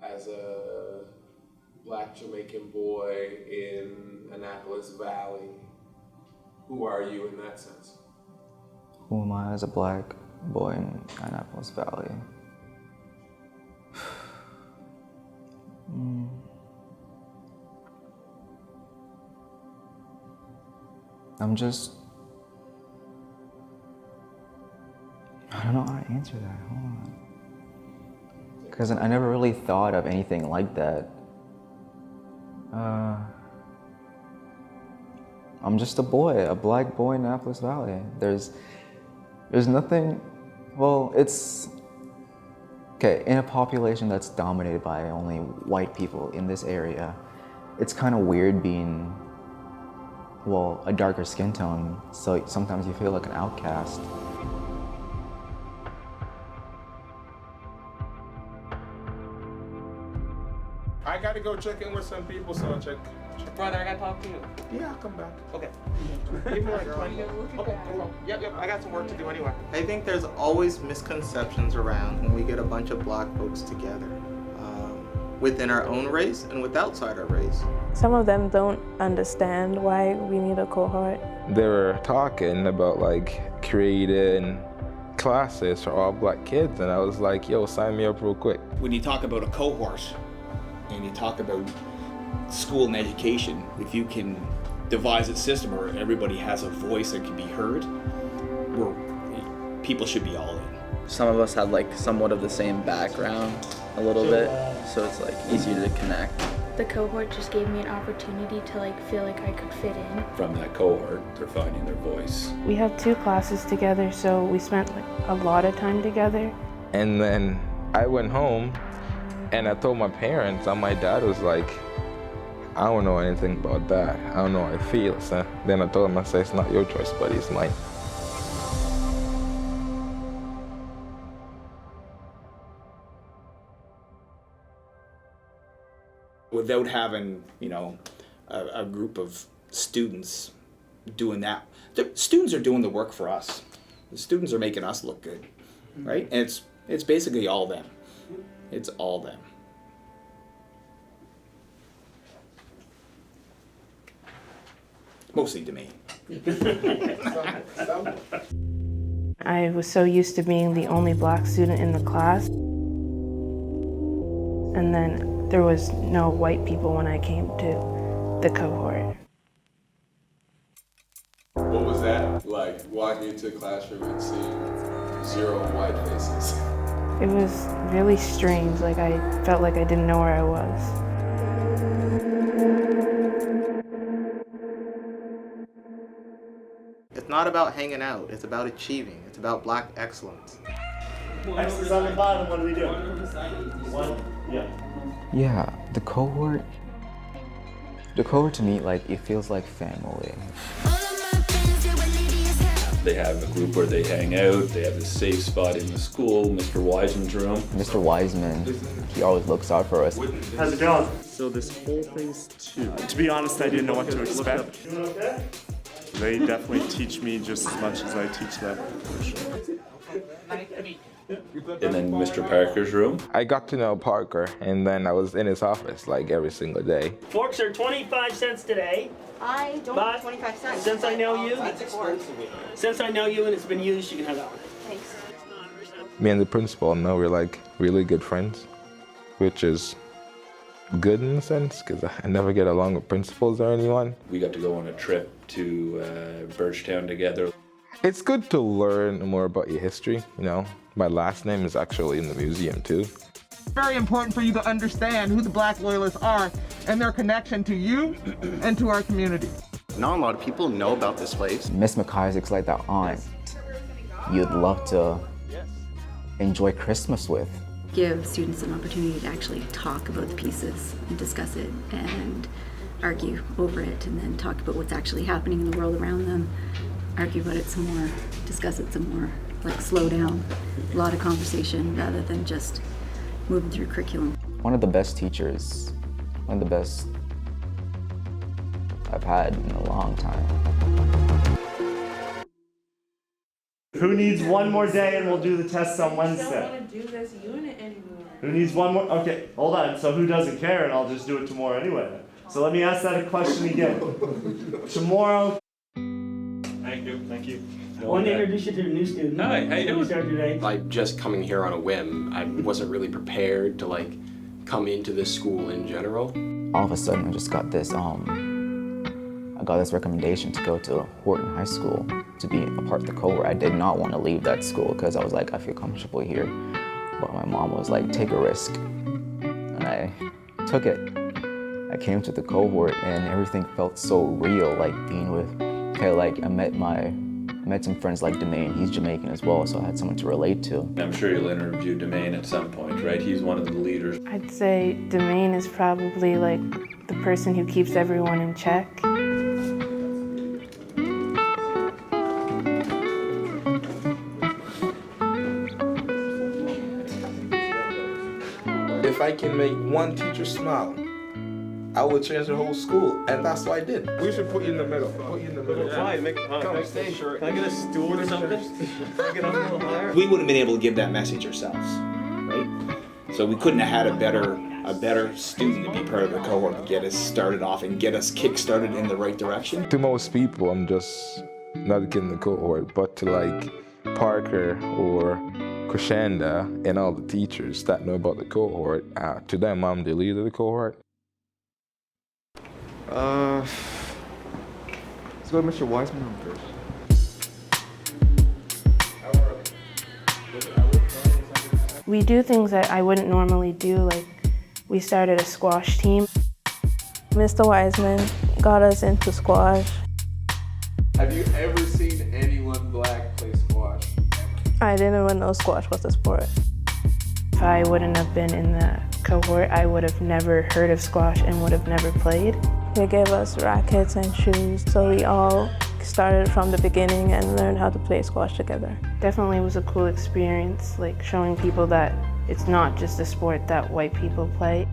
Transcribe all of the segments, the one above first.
as a Black Jamaican boy in Annapolis Valley, who are you in that sense? Who am I as a Black boy in Annapolis Valley? I don't know how to answer that, hold on. Because I never really thought of anything like that. I'm just a boy, a Black boy in Annapolis Valley. There's nothing, well, it's, okay, in a population that's dominated by only white people in this area, it's kind of weird being, well, a darker skin tone, so sometimes you feel like an outcast. I gotta go check in with some people, so I'll check. Brother, I gotta talk to you. Yeah, I'll come back. Okay. Give me like 20. Okay, cool. Yep, I got some work to do anyway. I think there's always misconceptions around when we get a bunch of Black folks together, within our own race and with outside our race. Some of them don't understand why we need a cohort. They were talking about like creating classes for all Black kids, and I was like, yo, sign me up real quick. When you talk about a cohort and you talk about school and education, if you can devise a system where everybody has a voice that can be heard, people should be all in. Some of us had like somewhat of the same background a little bit, so it's like easier to connect. The cohort just gave me an opportunity to like feel like I could fit in. From that cohort, they're finding their voice. We have 2 classes together, so we spent like a lot of time together. And then I went home and I told my parents, and my dad was like, I don't know anything about that. I don't know how I feel. So then I told him, I said, it's not your choice, buddy, it's mine. Without having, a group of students doing that, the students are doing the work for us. The students are making us look good, right? And it's basically all them. It's all them. Mostly to me. I was so used to being the only Black student in the class. And then there was no white people when I came to the cohort. What was that like, walking into a classroom and seeing 0 white faces? It was really strange, like I felt like I didn't know where I was. It's not about hanging out, it's about achieving. It's about Black excellence. X is on the bottom, what do we do? 1, yeah. Yeah, the cohort to me, like, it feels like family. They have a group where they hang out, they have a safe spot in the school, Mr. Wiseman's room. Mr. Wiseman, he always looks out for us. How's it going? So this whole thing's 2. To be honest, I didn't know what to expect. Doing okay? They definitely teach me just as much as I teach them, for sure. And then Mr. Parker's room. I got to know Parker, and then I was in his office like every single day. Forks are 25 cents today. I don't have 25 cents. Since I know you, and it's been used, you can have that one. Thanks. Me and the principal, now we're like really good friends, which is good in a sense, because I never get along with principals or anyone. We got to go on a trip to Birchtown together. It's good to learn more about your history, My last name is actually in the museum too. It's very important for you to understand who the Black Loyalists are and their connection to you and to our community. Not a lot of people know about this place. Miss McIsaac's like that aunt you'd love to enjoy Christmas with. Give students an opportunity to actually talk about the pieces and discuss it and argue over it, and then talk about what's actually happening in the world around them, argue about it some more, discuss it some more, like slow down, a lot of conversation rather than just moving through curriculum. One of the best teachers, one of the best I've had in a long time. Who needs one more day and we'll do the test on Wednesday? I don't want to do this unit anymore. Who needs one more? Okay, hold on. So who doesn't care? And I'll just do it tomorrow anyway. So let me ask that a question again. Tomorrow. Thank you. Thank you. I want to introduce you to the new student. Hi, how you doing? Start today. Like just coming here on a whim, I wasn't really prepared to like come into this school in general. All of a sudden, I just got this I got this recommendation to go to Horton High School to be a part of the cohort. I did not want to leave that school because I was like, I feel comfortable here. But my mom was like, take a risk. And I took it. I came to the cohort and everything felt so real, like being with, I met some friends like Demaine. He's Jamaican as well, so I had someone to relate to. I'm sure you'll interview Demaine at some point, right? He's one of the leaders. I'd say Demaine is probably like the person who keeps everyone in check. If I can make one teacher smile, I would change the whole school, and that's what I did. We should put you in the middle. Put you in the middle. Fine, come stay. Can I get a stool or something? Can I get up a little higher? We wouldn't have been able to give that message ourselves, right? So we couldn't have had a better student to be part of the cohort to get us started off and get us kick-started in the right direction. To most people, I'm just not a kid in the cohort, but to like Parker or Krishanda and all the teachers that know about the cohort, to them, I'm the leader of the cohort. Let's go with Mr. Wiseman first. We do things that I wouldn't normally do, like we started a squash team. Mr. Wiseman got us into squash. Have you ever seen anyone black play squash? I didn't even know squash was a sport. If I wouldn't have been in the cohort, I would have never heard of squash and would have never played. They gave us rackets and shoes, so we all started from the beginning and learned how to play squash together. Definitely was a cool experience, like showing people that it's not just a sport that white people play.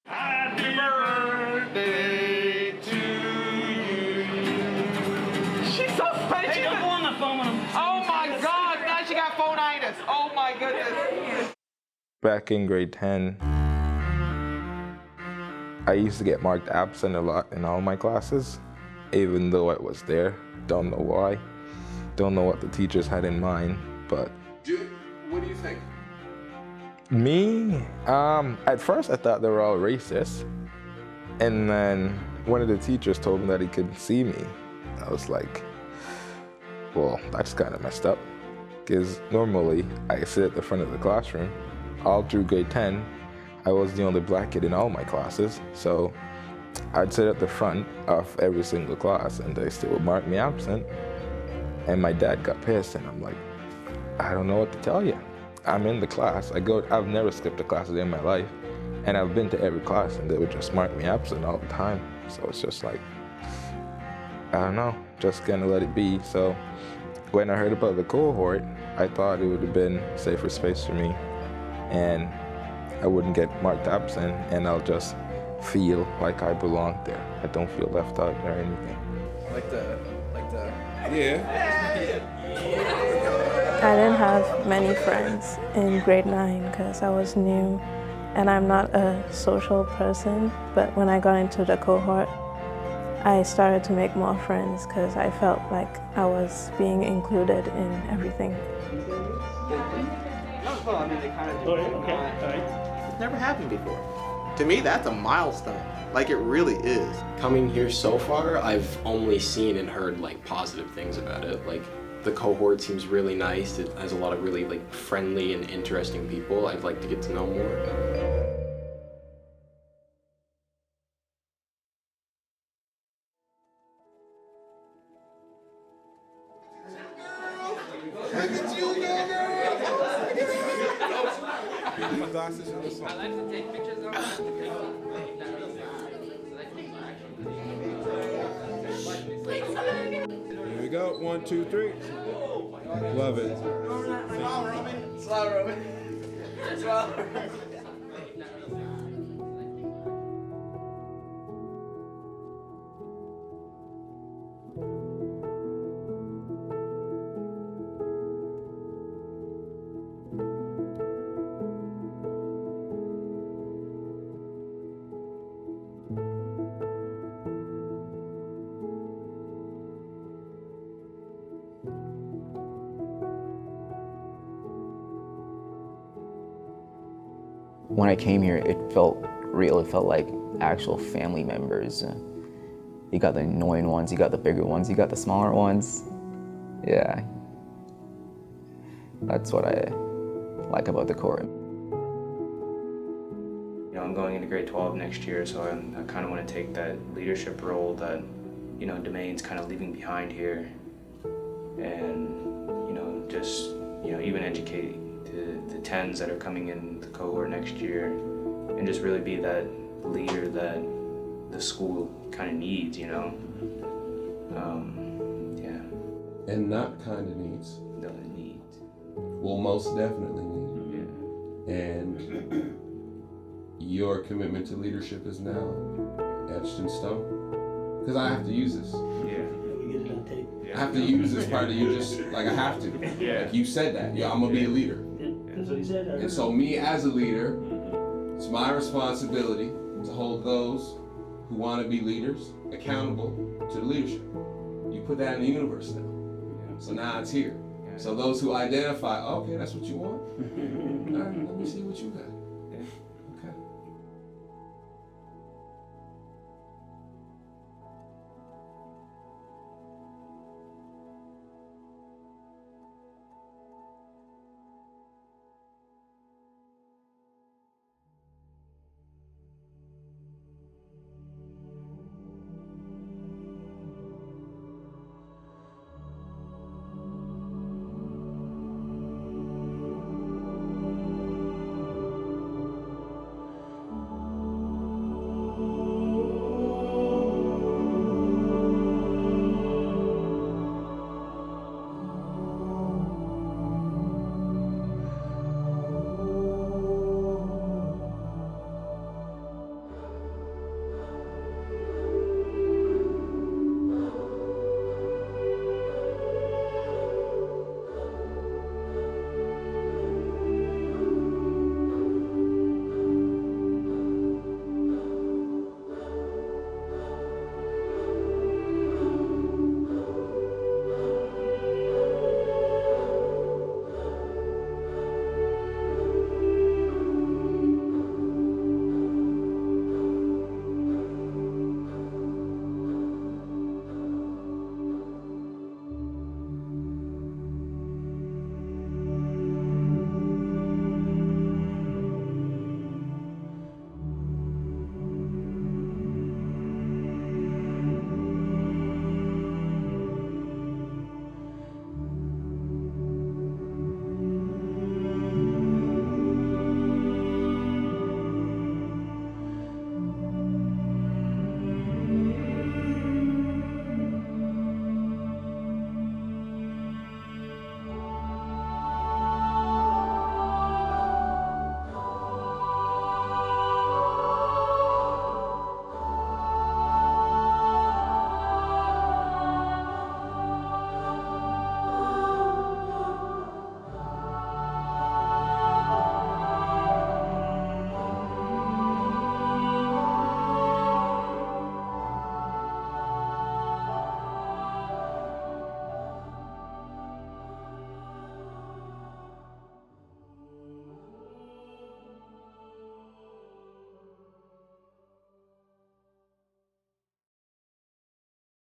Happy birthday to you. She's so funny. Hey, don't go on the phone with him. Oh my God! Now she got phone-itis. Oh my goodness. Back in grade 10, I used to get marked absent a lot in all my classes, even though I was there. Don't know why. Don't know what the teachers had in mind, but... What do you think? Me? At first I thought they were all racist. And then one of the teachers told me that he could see me. I was like, well, that's kind of messed up. Because normally I sit at the front of the classroom. All through grade 10, I was the only black kid in all my classes, so I'd sit at the front of every single class and they still would mark me absent. And my dad got pissed and I'm like, I don't know what to tell you. I'm in the class, I've never skipped a class a day in my life, and I've been to every class and they would just mark me absent all the time. So it's just like, I don't know, just gonna let it be. So when I heard about the cohort, I thought it would have been a safer space for me. And I wouldn't get marked absent, and I'll just feel like I belong there. I don't feel left out or anything. I didn't have many friends in grade 9 because I was new and I'm not a social person, but when I got into the cohort, I started to make more friends because I felt like I was being included in everything. Well, I mean, they kind of do. Okay, all right. It's never happened before. To me, that's a milestone. Like, it really is. Coming here so far, I've only seen and heard like positive things about it. Like the cohort seems really nice. It has a lot of really like friendly and interesting people I'd like to get to know more. My glasses are this one. I like to take pictures of Here we go. 1, 2, 3. Love it. Smile, Robin. Smile, Robin. Smile. when I came here, it felt real. It felt like actual family members. You got the annoying ones, you got the bigger ones, you got the smaller ones. Yeah. That's what I like about the Cohort. You know, I'm going into grade 12 next year, so I kind of want to take that leadership role that, you know, Domain's kind of leaving behind here, and, you know, just, you know, even educate the 10s that are coming in the Cohort next year, and just really be that leader that the school kind of needs, you know. Yeah. And not kind of needs. No, it needs. Will most definitely need. Yeah. And your commitment to leadership is now etched in stone. Because I have to use this. Yeah, we get it on tape. I have to use this part of you, just like I have to. Yeah. Like you said that. Yeah, I'm gonna be a leader. Yeah, that's what he said. And so me as a leader, it's my responsibility to hold those who want to be leaders accountable to the leadership. You put that in the universe now. So now it's here. So those who identify, okay, that's what you want? All right, let me see what you got.